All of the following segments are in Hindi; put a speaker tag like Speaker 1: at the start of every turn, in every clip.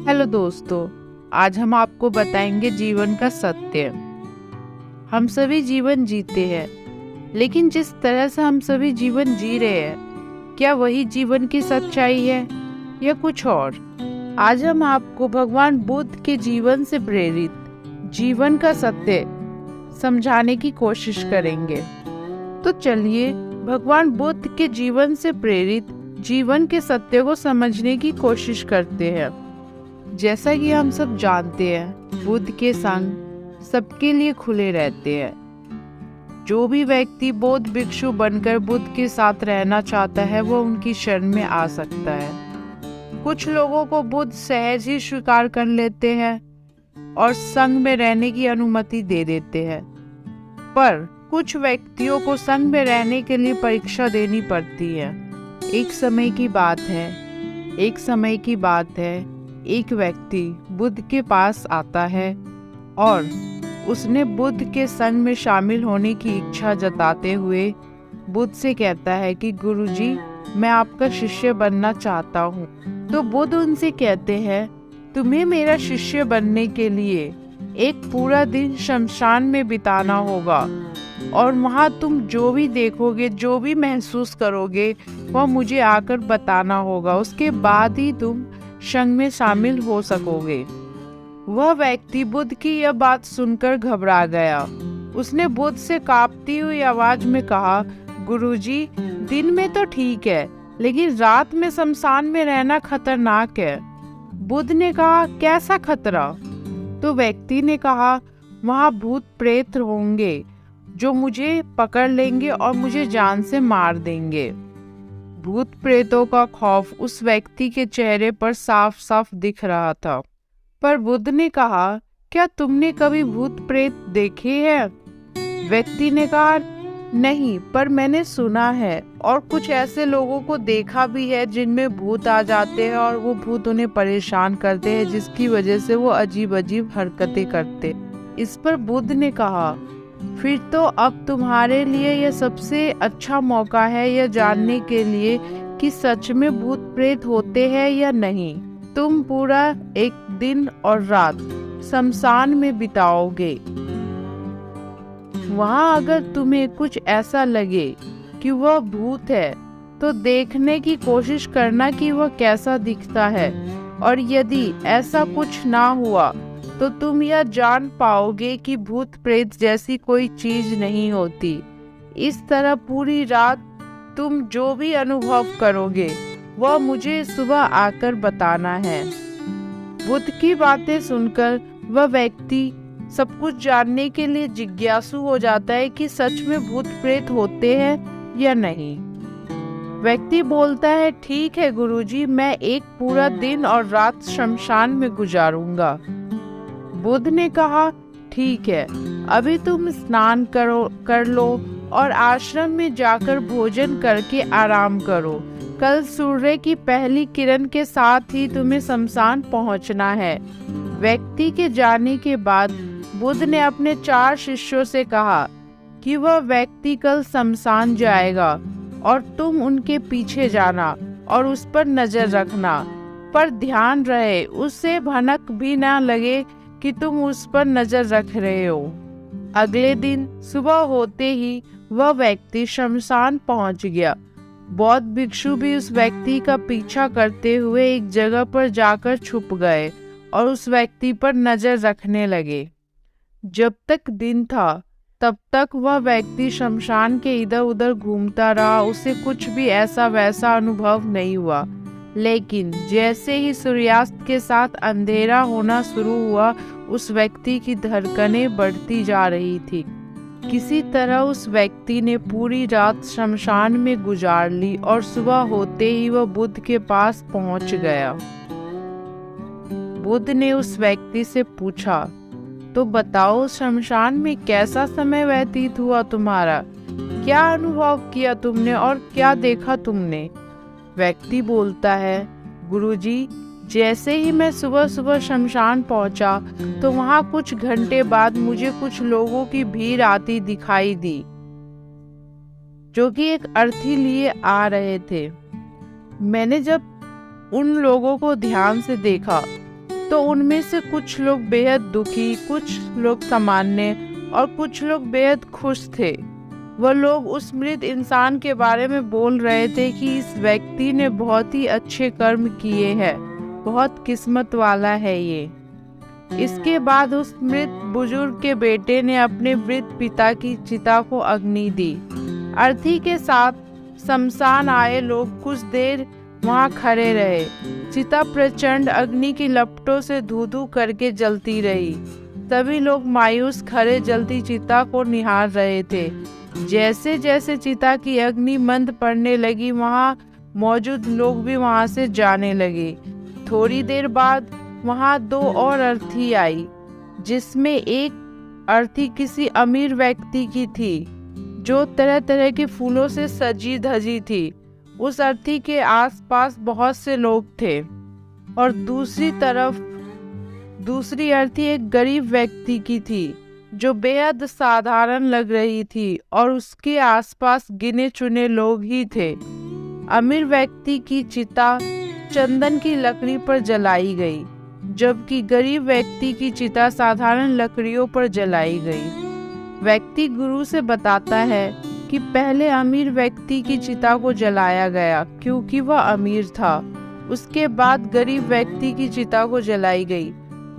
Speaker 1: हेलो दोस्तों, आज हम आपको बताएंगे जीवन का सत्य। हम सभी जीवन जीते हैं, लेकिन जिस तरह से हम सभी जीवन जी रहे हैं, क्या वही जीवन की सच्चाई है या कुछ और? आज हम आपको भगवान बुद्ध के जीवन से प्रेरित जीवन का सत्य समझाने की कोशिश करेंगे। तो चलिए भगवान बुद्ध के जीवन से प्रेरित जीवन के सत्य को समझने की कोशिश करते हैं। जैसा कि हम सब जानते हैं, बुद्ध के संग सबके लिए खुले रहते हैं। जो भी व्यक्ति बौद्ध भिक्षु बनकर बुद्ध के साथ रहना चाहता है, वो उनकी शरण में आ सकता है। कुछ लोगों को बुद्ध सहज ही स्वीकार कर लेते हैं और संग में रहने की अनुमति दे देते हैं, पर कुछ व्यक्तियों को संग में रहने के लिए परीक्षा देनी पड़ती है। एक समय की बात है, एक व्यक्ति बुद्ध के पास आता है और उसने बुद्ध के संग में शामिल होने की इच्छा जताते हुए बुद्ध से कहता है कि गुरुजी, मैं आपका शिष्य बनना चाहता हूँ। तो बुद्ध उनसे कहते हैं, तुम्हें मेरा शिष्य बनने के लिए एक पूरा दिन शमशान में बिताना होगा और वहाँ तुम जो भी देखोगे, जो भी महसूस करोगे, वह मुझे आकर बताना होगा। उसके बाद ही तुम संग में शामिल हो सकोगे। वह व्यक्ति बुद्ध की यह बात सुनकर घबरा गया। उसने बुद्ध से कांपती हुई आवाज में कहा, गुरुजी, दिन में तो ठीक है, लेकिन रात में शमशान में रहना खतरनाक है। बुद्ध ने कहा, कैसा खतरा? तो व्यक्ति ने कहा, वहाँ भूत प्रेत होंगे जो मुझे पकड़ लेंगे और मुझे जान से मार देंगे। भूत प्रेतों का खौफ उस व्यक्ति के चेहरे पर साफ साफ दिख रहा था। पर बुद्ध ने कहा, क्या तुमने कभी भूत प्रेत देखे हैं? व्यक्ति ने कहा, नहीं, पर मैंने सुना है और कुछ ऐसे लोगों को देखा भी है जिनमें भूत आ जाते हैं और वो भूत उन्हें परेशान करते हैं, जिसकी वजह से वो अजीब अजीब हरकतें करते। इस पर बुद्ध ने कहा, फिर तो अब तुम्हारे लिए यह सबसे अच्छा मौका है यह जानने के लिए कि सच में भूत प्रेत होते हैं या नहीं। तुम पूरा एक दिन और रात शमशान में बिताओगे। वहाँ अगर तुम्हें कुछ ऐसा लगे कि वह भूत है, तो देखने की कोशिश करना कि वह कैसा दिखता है, और यदि ऐसा कुछ ना हुआ तो तुम यह जान पाओगे कि भूत प्रेत जैसी कोई चीज नहीं होती। इस तरह पूरी रात तुम जो भी अनुभव करोगे वह मुझे सुबह आकर बताना है। बुद्ध की बातें सुनकर वह व्यक्ति सब कुछ जानने के लिए जिज्ञासु हो जाता है कि सच में भूत प्रेत होते हैं या नहीं। व्यक्ति बोलता है, ठीक है गुरुजी, मैं एक पूरा दिन और रात शमशान में गुजारूंगा। बुद्ध ने कहा, ठीक है, अभी तुम स्नान कर लो और आश्रम में जाकर भोजन करके आराम करो। कल सूर्य की पहली किरण के साथ ही तुम्हें शमशान पहुंचना है। व्यक्ति के जाने के बाद बुद्ध ने अपने 4 शिष्यों से कहा कि वह व्यक्ति कल शमशान जाएगा और तुम उनके पीछे जाना और उस पर नजर रखना, पर ध्यान रहे उससे भनक भी ना लगे कि तुम उस पर नजर रख रहे हो। अगले दिन सुबह होते ही वह व्यक्ति शमशान पहुंच गया। बौद्ध भिक्षु भी उस व्यक्ति का पीछा करते हुए एक जगह पर जाकर छुप गए और उस व्यक्ति पर नजर रखने लगे। जब तक दिन था तब तक वह व्यक्ति शमशान के इधर उधर घूमता रहा। उसे कुछ भी ऐसा वैसा अनुभव नहीं हुआ, लेकिन जैसे ही सूर्यास्त के साथ अंधेरा होना शुरू हुआ, उस व्यक्ति की धड़कनें बढ़ती जा रही थी। किसी तरह उस व्यक्ति ने पूरी रात शमशान में गुजार ली और सुबह होते ही वह बुद्ध के पास पहुंच गया। बुद्ध ने उस व्यक्ति से पूछा, तो बताओ, शमशान में कैसा समय व्यतीत हुआ तुम्हारा? क्या अनुभव किया तुमने और क्या देखा तुमने? व्यक्ति बोलता है, गुरुजी, जैसे ही मैं सुबह सुबह शमशान पहुंचा तो वहां कुछ घंटे बाद मुझे कुछ लोगों की भीड़ आती दिखाई दी, जो कि एक अर्थी लिए आ रहे थे। मैंने जब उन लोगों को ध्यान से देखा तो उनमें से कुछ लोग बेहद दुखी, कुछ लोग सामान्य और कुछ लोग बेहद खुश थे। वह लोग उस मृत इंसान के बारे में बोल रहे थे कि इस व्यक्ति ने बहुत ही अच्छे कर्म किए हैं, बहुत किस्मत वाला है ये। इसके बाद उस मृत बुजुर्ग के बेटे ने अपने मृत पिता की चिता को अग्नि दी। अर्थी के साथ शमशान आए लोग कुछ देर वहां खड़े रहे। चिता प्रचंड अग्नि की लपटों से धू धू करके जलती रही। सभी लोग मायूस खड़े जलती चिता को निहार रहे थे। जैसे जैसे चिता की अग्नि मंद पड़ने लगी, वहां मौजूद लोग भी वहां से जाने लगे। थोड़ी देर बाद वहां 2 और अर्थी आई, जिसमें एक अर्थी किसी अमीर व्यक्ति की थी जो तरह तरह के फूलों से सजी धजी थी। उस अर्थी के आसपास बहुत से लोग थे और दूसरी तरफ दूसरी अर्थी एक गरीब व्यक्ति की थी जो बेहद साधारण लग रही थी और उसके आसपास गिने चुने लोग ही थे। अमीर व्यक्ति की चिता चंदन की लकड़ी पर जलाई गई, जबकि गरीब व्यक्ति की चिता साधारण लकड़ियों पर जलाई गई। व्यक्ति गुरु से बताता है कि पहले अमीर व्यक्ति की चिता को जलाया गया क्योंकि वह अमीर था। उसके बाद गरीब व्यक्ति की चिता को जलाई गई।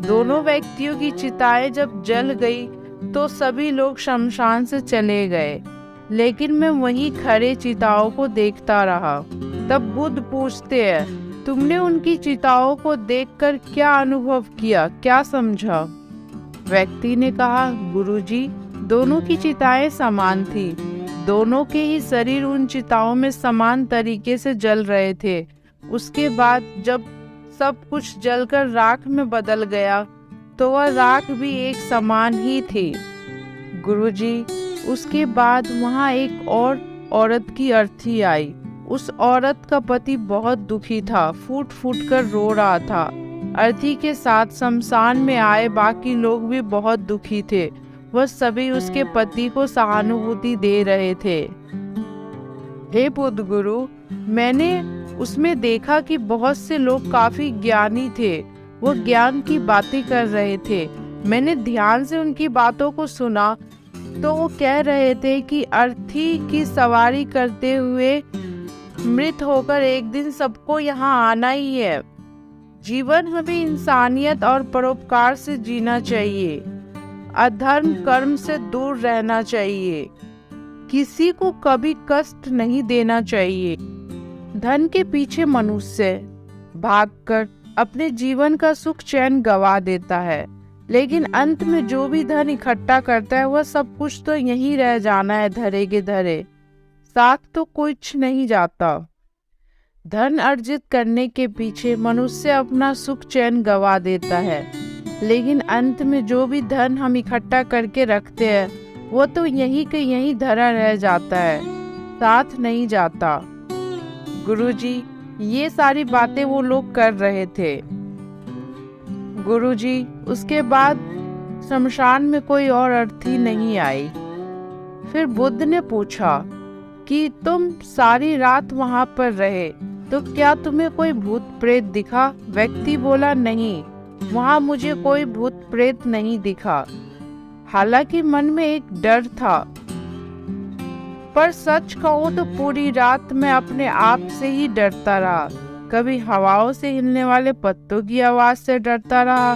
Speaker 1: दोनों व्यक्तियों की चिताएं जब जल गई तो सभी लोग शमशान से चले गए, लेकिन मैं वहीं खड़े चिताओं को देखता रहा। तब बुद्ध पूछते हैं, तुमने उनकी चिताओं को देखकर क्या अनुभव किया, क्या समझा? व्यक्ति ने कहा, गुरुजी, दोनों की चिताएं समान थी। दोनों के ही शरीर उन चिताओं में समान तरीके से जल रहे थे। उसके बाद जब सब कुछ जलकर राख में बदल गया तो वह राख भी एक समान ही थी। गुरुजी, उसके बाद वहाँ एक और औरत की अर्थी आई। उस औरत का पति बहुत दुखी था, फूट फूट कर रो रहा था। अर्थी के साथ शमशान में आए बाकी लोग भी बहुत दुखी थे। वह सभी उसके पति को सहानुभूति दे रहे थे। हे बुद्ध गुरु, मैंने उसमें देखा कि बहुत से लोग काफी ज्ञानी थे। वो ज्ञान की बातें कर रहे थे। मैंने ध्यान से उनकी बातों को सुना तो वो कह रहे थे कि अर्थी की सवारी करते हुए मृत होकर एक दिन सबको यहाँ आना ही है। जीवन हमें इंसानियत और परोपकार से जीना चाहिए। अधर्म कर्म से दूर रहना चाहिए। किसी को कभी कष्ट नहीं देना चाहिए। धन के पीछे मनुष्य भागकर अपने जीवन का सुख चैन गवा देता है, लेकिन अंत में जो भी धन इकट्ठा करता है वह सब कुछ तो यहीं रह जाना है, धरे के धरे, साथ तो कुछ नहीं जाता। धन अर्जित करने के पीछे मनुष्य अपना सुख चैन गवा देता है, लेकिन अंत में जो भी धन हम इकट्ठा करके रखते हैं वो तो यहीं के यहीं धरा रह जाता है, साथ नहीं जाता। गुरुजी, ये सारी बातें वो लोग कर रहे थे। गुरुजी, उसके बाद शमशान में कोई और अर्थी नहीं आई। फिर बुद्ध ने पूछा कि तुम सारी रात वहां पर रहे तो क्या तुम्हें कोई भूत प्रेत दिखा? व्यक्ति बोला, नहीं, वहां मुझे कोई भूत प्रेत नहीं दिखा। हालांकि मन में एक डर था, पर सच कहूं तो पूरी रात मैं अपने आप से ही डरता रहा। कभी हवाओं से हिलने वाले पत्तों की आवाज से डरता रहा,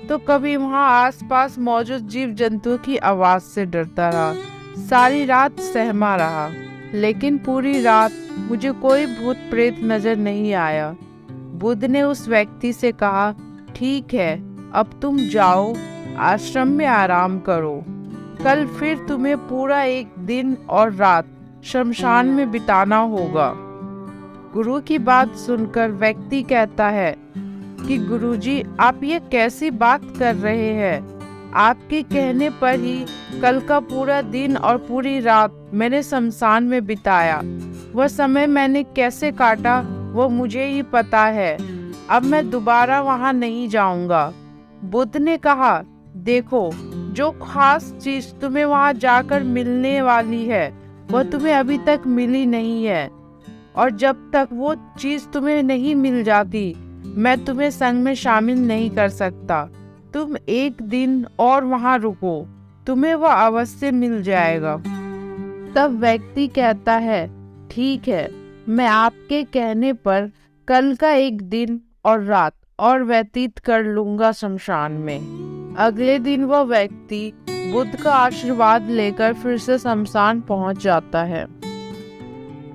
Speaker 1: तो कभी वहां आसपास मौजूद जीव जंतुओं की आवाज से डरता रहा। सारी रात सहमा रहा, लेकिन पूरी रात मुझे कोई भूत प्रेत नजर नहीं आया। बुद्ध ने उस व्यक्ति से कहा, ठीक है, अब तुम जाओ, आश्रम में आराम करो। कल फिर तुम्हें पूरा एक दिन और रात शमशान में बिताना होगा। गुरु की बात सुनकर व्यक्ति कहता है कि गुरुजी, आप ये कैसी बात कर रहे हैं? आपके कहने पर ही कल का पूरा दिन और पूरी रात मैंने शमशान में बिताया। वह समय मैंने कैसे काटा वो मुझे ही पता है। अब मैं दोबारा वहां नहीं जाऊंगा। बुद्ध ने कहा, देखो, जो खास चीज तुम्हें वहां जाकर मिलने वाली है वह तुम्हें अभी तक मिली नहीं है, और जब तक वो चीज तुम्हें नहीं मिल जाती मैं तुम्हें संग में शामिल नहीं कर सकता। तुम एक दिन और वहाँ रुको, तुम्हें वह अवश्य मिल जाएगा। तब व्यक्ति कहता है, ठीक है, मैं आपके कहने पर कल का एक दिन और रात और व्यतीत कर लूंगा शमशान में। अगले दिन वह व्यक्ति बुद्ध का आशीर्वाद लेकर फिर से शमशान पहुंच जाता है।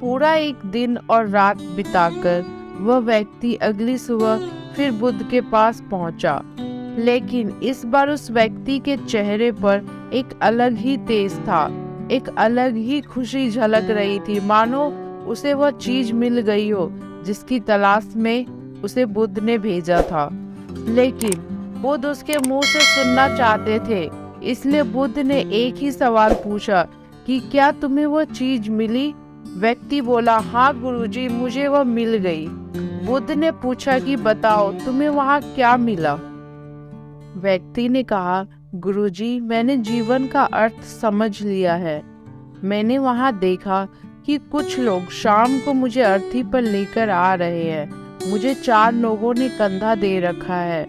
Speaker 1: पूरा एक दिन और रात बिताकर वह व्यक्ति अगली सुबह फिर बुद्ध के पास पहुंचा, लेकिन इस बार उस व्यक्ति के चेहरे पर एक अलग ही तेज था, एक अलग ही खुशी झलक रही थी, मानो उसे वह चीज मिल गई हो जिसकी तलाश में उसे बुद्ध ने भेजा था। लेकिन बुद्ध उसके मुंह से सुनना चाहते थे, इसलिए बुद्ध ने एक ही सवाल पूछा कि क्या तुम्हें वह चीज मिली? व्यक्ति बोला, हाँ गुरुजी, मुझे वह मिल गई। बुद्ध ने पूछा कि बताओ तुम्हें वहाँ क्या मिला? व्यक्ति ने कहा, गुरुजी, मैंने जीवन का अर्थ समझ लिया है। मैंने वहाँ देखा कि कुछ लोग शाम को मुझे अर्थी पर लेकर आ रहे हैं। मुझे 4 लोगों ने कंधा दे रखा है।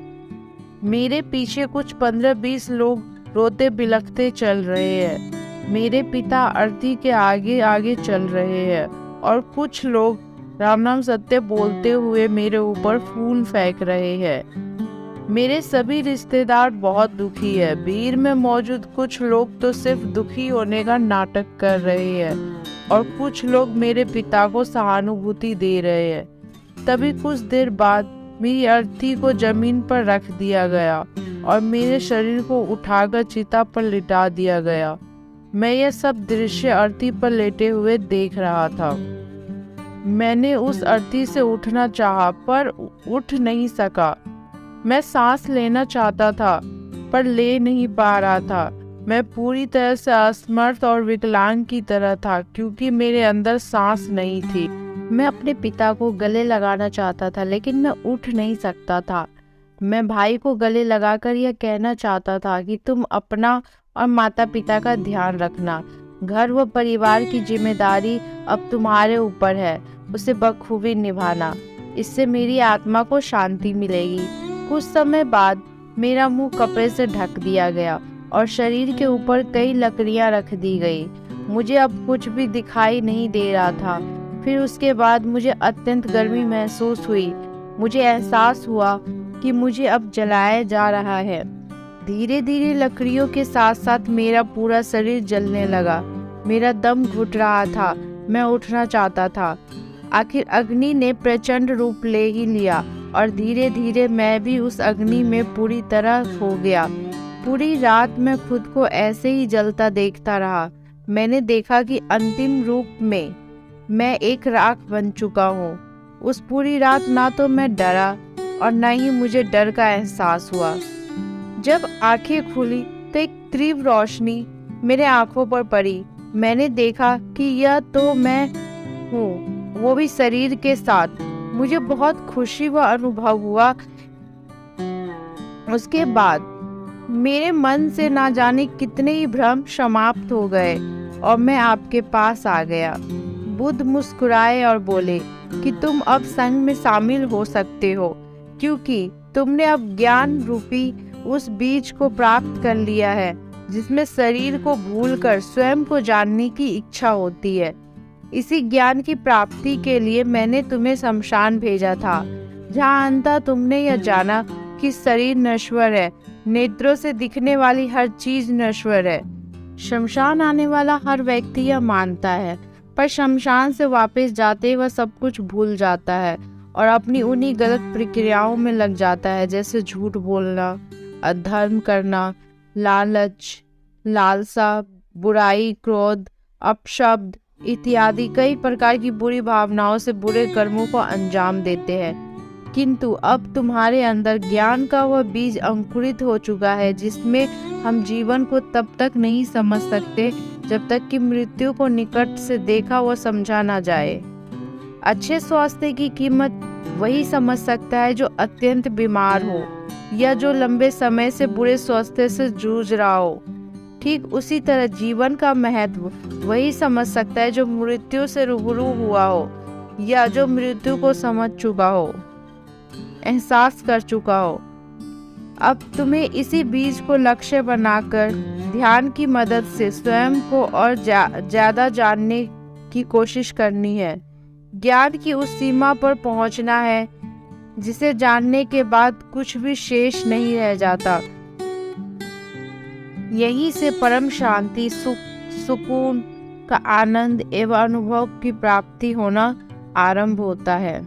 Speaker 1: मेरे पीछे कुछ 15-20 लोग रोते बिलखते चल रहे हैं। मेरे पिता अर्थी के आगे आगे चल रहे हैं और कुछ लोग राम नाम सत्य बोलते हुए मेरे ऊपर फूल फेंक रहे हैं। मेरे सभी रिश्तेदार बहुत दुखी है। भीड़ में मौजूद कुछ लोग तो सिर्फ दुखी होने का नाटक कर रहे हैं और कुछ लोग मेरे पिता को सहानुभूति दे रहे हैं। तभी कुछ देर बाद मेरी अर्थी को जमीन पर रख दिया गया और मेरे शरीर को उठाकर चिता पर लिटा दिया गया। मैं यह सब दृश्य अर्थी पर लेटे हुए देख रहा था। मैंने उस अर्थी से उठना चाहा पर उठ नहीं सका। मैं सांस लेना चाहता था पर ले नहीं पा रहा था। मैं पूरी तरह से असमर्थ और विकलांग की तरह था क्योंकि मेरे अंदर सांस नहीं थी। मैं अपने पिता को गले लगाना चाहता था लेकिन मैं उठ नहीं सकता था। मैं भाई को गले लगाकर यह कहना चाहता था कि तुम अपना और माता पिता का ध्यान रखना। घर व परिवार की जिम्मेदारी अब तुम्हारे ऊपर है, उसे बखूबी निभाना। इससे मेरी आत्मा को शांति मिलेगी। कुछ समय बाद मेरा मुंह कपड़े से ढक दिया गया और शरीर के ऊपर कई लकड़ियां रख दी गई। मुझे अब कुछ भी दिखाई नहीं दे रहा था। फिर उसके बाद मुझे अत्यंत गर्मी महसूस हुई। मुझे एहसास हुआ कि मुझे अब जलाया जा रहा है। धीरे धीरे लकड़ियों के साथ साथ मेरा पूरा शरीर जलने लगा। मेरा दम घुट रहा था। मैं उठना चाहता था। आखिर अग्नि ने प्रचंड रूप ले ही लिया और धीरे धीरे मैं भी उस अग्नि में पूरी तरह खो गया। पूरी रात मैं खुद को ऐसे ही जलता देखता रहा। मैंने देखा कि अंतिम रूप में मैं एक राख बन चुका हूँ। उस पूरी रात ना तो मैं डरा और न ही मुझे डर का एहसास हुआ। जब आंखें खुली तो एक तीव्र रोशनी मेरे आंखों पर पड़ी। मैंने देखा कि यह तो मैं हूँ, वो भी शरीर के साथ। मुझे बहुत खुशी व अनुभव हुआ। उसके बाद मेरे मन से ना जाने कितने ही भ्रम समाप्त हो गए और मैं आपके पास आ गया। बुद्ध मुस्कुराए और बोले कि तुम अब संघ में शामिल हो सकते हो क्योंकि तुमने अब ज्ञान रूपी उस बीज को प्राप्त कर लिया है जिसमें शरीर को भूलकर स्वयं को जानने की इच्छा होती है। इसी ज्ञान की प्राप्ति के लिए मैंने तुम्हें शमशान भेजा था, जहाँ अंततः तुमने यह जाना कि शरीर नश्वर है, नेत्रों से दिखने वाली हर चीज नश्वर है। शमशान आने वाला हर व्यक्ति यह मानता है, पर शमशान से वापस जाते वह सब कुछ भूल जाता है और अपनी उन्हीं गलत प्रक्रियाओं में लग जाता है, जैसे झूठ बोलना, अधर्म करना, लालच, लालसा, बुराई, क्रोध, अपशब्द इत्यादि कई प्रकार की बुरी भावनाओं से बुरे कर्मों को अंजाम देते हैं। किंतु अब तुम्हारे अंदर ज्ञान का वह बीज अंकुरित हो चुका है जिसमें हम जीवन को तब तक नहीं समझ सकते जब तक कि मृत्यु को निकट से देखा व समझा ना जाए। अच्छे स्वास्थ्य की कीमत वही समझ सकता है जो अत्यंत बीमार हो या जो लंबे समय से बुरे स्वास्थ्य से जूझ रहा हो। ठीक उसी तरह जीवन का महत्व वही समझ सकता है जो मृत्यु से रूबरू हुआ हो या जो मृत्यु को समझ चुका हो। एहसास कर चुका हो। अब तुम्हें इसी बीज को लक्ष्य बनाकर ध्यान की मदद से स्वयं को और ज्यादा जानने की कोशिश करनी है। ज्ञान की उस सीमा पर पहुंचना है जिसे जानने के बाद कुछ भी शेष नहीं रह जाता। यहीं से परम शांति, सुख, सुकून का आनंद एवं अनुभव की प्राप्ति होना आरंभ होता है।